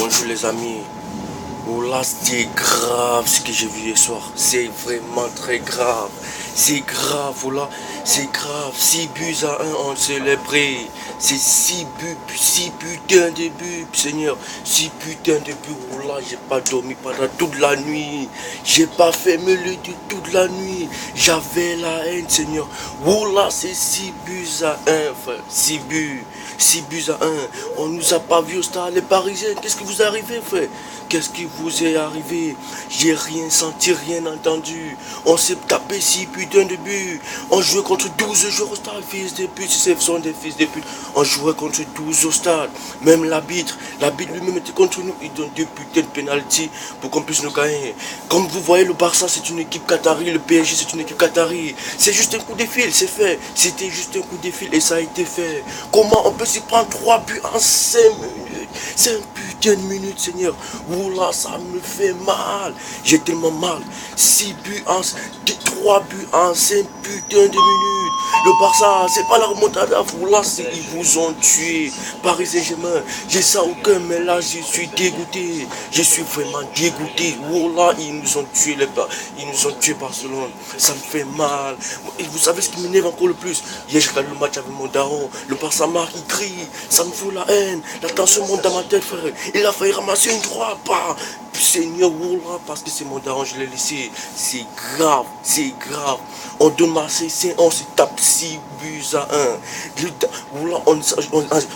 Bonjour les amis. Oh là, c'est grave ce que j'ai vu hier soir. C'est vraiment très grave. C'est grave, oh là, c'est grave. 6 buts à 1 on célébré. C'est 6 buts, 6 putains de buts, Seigneur. 6 putains de buts, oh là, j'ai pas dormi pendant toute la nuit. J'ai pas fermé le lit toute la nuit. J'avais la haine, Seigneur. Oh là, c'est 6 buts à 1, frère. 6 buts. 6 buts à 1. On nous a pas vu au stade, les Parisiens. Qu'est-ce qui vous est arrivé, frère? Qu'est-ce qui vous est arrivé? J'ai rien senti, rien entendu. On s'est tapé 6 putains de buts. On jouait contre 12 joueurs au stade, fils de pute. Ce sont des fils de pute. On jouait contre 12 au stade. Même l'arbitre lui-même était contre nous. Il donne 2 putains de pénalty pour qu'on puisse nous gagner. Comme vous voyez, le Barça, c'est une équipe qatari. Le PSG, c'est une équipe qatari. C'est juste un coup de fil, c'est fait. C'était juste un coup de fil et ça a été fait. Comment on peut s'y prendre 3 buts en 5 minutes? 5 putains de minutes, Seigneur. Oula, ça me fait mal. J'ai tellement mal. 6 buts en 3 buts en 5 putains de minutes. Le Barça, c'est pas la remontada. Oula, ils vous ont tué. Paris Saint-Germain, j'ai ça au cœur, mais là, je suis dégoûté. Je suis vraiment dégoûté. Oula, ils nous ont tué, ils nous ont tué Barcelone. Ça me fait mal. Et vous savez ce qui m'énerve encore le plus? Hier, j'ai regardé le match avec mon daron. Le Barça marque, il crie. Ça me fout la haine. La tension monte dans ma tête, frère. Il a failli ramasser une droite. Seigneur, parce que c'est mon daron, je l'ai laissé. C'est grave, c'est grave. On donne Marseille, on se tape 6 buts à 1.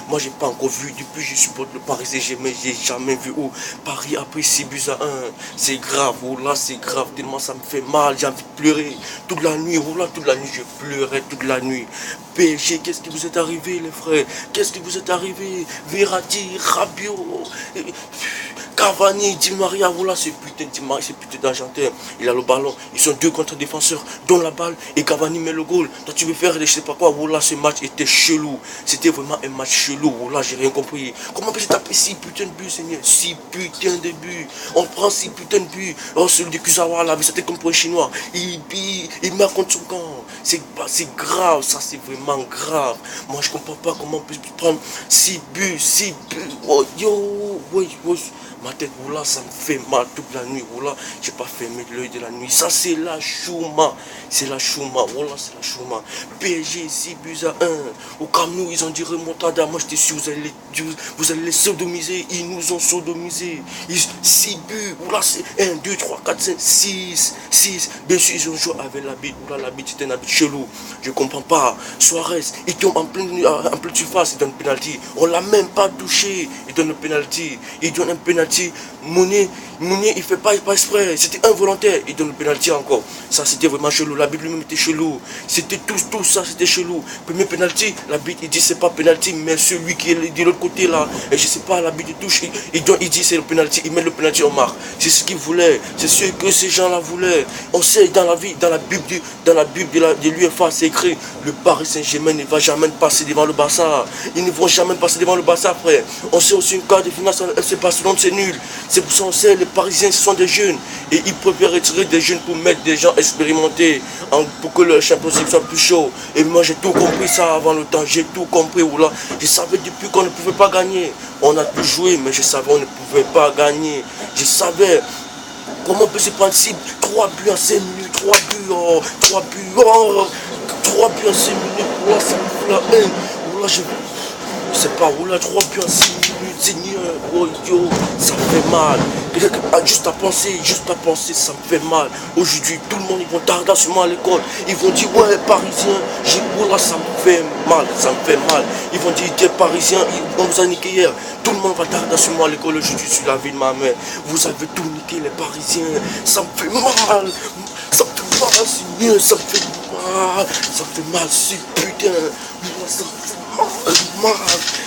Moi, j'ai pas encore vu. Depuis, je supporte le Paris Saint-Germain, j'ai jamais vu où Paris a pris 6 buts à 1. C'est grave, c'est grave. Tellement ça me fait mal, j'ai envie de pleurer. Toute la nuit, toute la nuit, je pleurais toute la nuit. PSG, qu'est-ce qui vous est arrivé, les frères? Qu'est-ce qui vous est arrivé? Verratti, Rabiot, Cavani, Di Maria, voilà ce putain de Di Maria, ce putain d'Argentin. Il a le ballon, ils sont 2 contre-défenseurs, dont la balle et Cavani met le goal. Toi tu veux faire je sais pas quoi, voilà ce match était chelou. C'était vraiment un match chelou, voilà j'ai rien compris. Comment peut-il taper 6 putains de buts, Seigneur? 6 putains de buts. On prend 6 putains de buts. Oh, celui de Kuzawa là, c'était comme pour un chinois. Il marque contre son camp. C'est grave, ça c'est vraiment grave. Moi je comprends pas comment on peut prendre 6 buts. Oh yo, ma tête, voilà, ça me fait mal toute la nuit, voilà, j'ai pas fermé l'œil de la nuit. Ça, c'est la chouma. C'est la chouma, voilà, c'est la chouma. PSG, 6 buts à 1. Au Camp Nou, ils ont dit remontada. Moi, j'étais sûr, vous allez les sodomiser. Ils nous ont sodomisés. 6 buts, voilà, c'est 1, 2, 3, 4, 5, 6. Bien sûr, ils ont joué avec l'habit. Voilà, l'habit, c'était un habit chelou. Je comprends pas. Suarez, il tombe en pleine surface, il donne le penalty. On l'a même pas touché. Il donne le penalty. Il donne un penalty. Mounier, il fait pas exprès, c'était involontaire, il donne le penalty encore. Ça c'était vraiment chelou, l'arbitre lui-même était chelou. C'était tout ça, c'était chelou. Premier penalty, l'arbitre il dit c'est pas penalty, mais celui qui est de l'autre côté là, et je sais pas, l'arbitre touche, il dit c'est le penalty, il met le penalty en marque. C'est ce qu'il voulait, c'est ce que ces gens-là voulaient. On sait dans la vie, dans la Bible de l'UEFA, c'est écrit, le Paris Saint-Germain ne va jamais passer devant le Barça. Ils ne vont jamais passer devant le Barça, frère. On sait aussi une quart de finale, FC Barcelone, c'est nul. C'est pour ça qu'on sait, les Parisiens ce sont des jeunes. Et ils préfèrent retirer des jeunes pour mettre des gens expérimentés, pour que le championship soit plus chaud. Et moi j'ai tout compris ça avant le temps, j'ai tout compris. Voilà. Je savais depuis qu'on ne pouvait pas gagner. On a tout joué, mais je savais qu'on ne pouvait pas gagner. Je savais. Comment on peut se prendre 3 buts en 5 minutes, 3 buts, 3 buts en 5 minutes, voilà, ça me fout la haine. Voilà, je sais pas, voilà, 3 buts en 6 minutes, Seigneur, oh yo, ça me fait mal. Juste à penser, ça me fait mal. Aujourd'hui, tout le monde, ils vont tarder sur moi à l'école. Ils vont dire, ouais, Parisien, voilà, ça me fait mal, Ils vont dire, t'es Parisien, on vous a niqué hier. Tout le monde va tarder sur moi à l'école aujourd'hui sur la vie de ma mère. Vous avez tout niqué, les Parisiens. Ça me fait mal. Ça me fait mal, Seigneur, ça me fait mal, c'est putain. Ça me fait mal.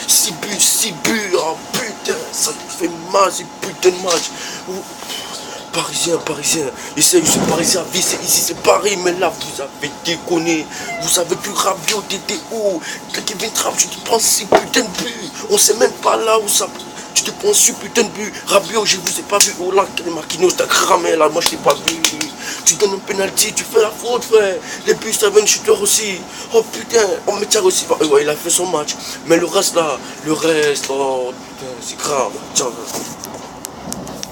6 buts, oh putain, ça me fait mal, c'est putain de match. Parisien, je sais Parisien, ici c'est Paris, mais là vous avez déconné. Vous avez pu Rabiot, t'étais où? Kevin Trapp, tu te prends 6 putains de buts. On sait même pas là où ça. Tu te prends 6 putains de buts. Rabiot, je vous ai pas vu. Oh là, Marquinhos, t'as cramé là, moi je t'ai pas vu. Tu donnes un penalty, tu fais la faute, frère. Les buts, ça vient de shooter aussi. Oh putain, on me tient aussi. Ouais, il a fait son match. Mais le reste là, oh putain, c'est grave. Ciao.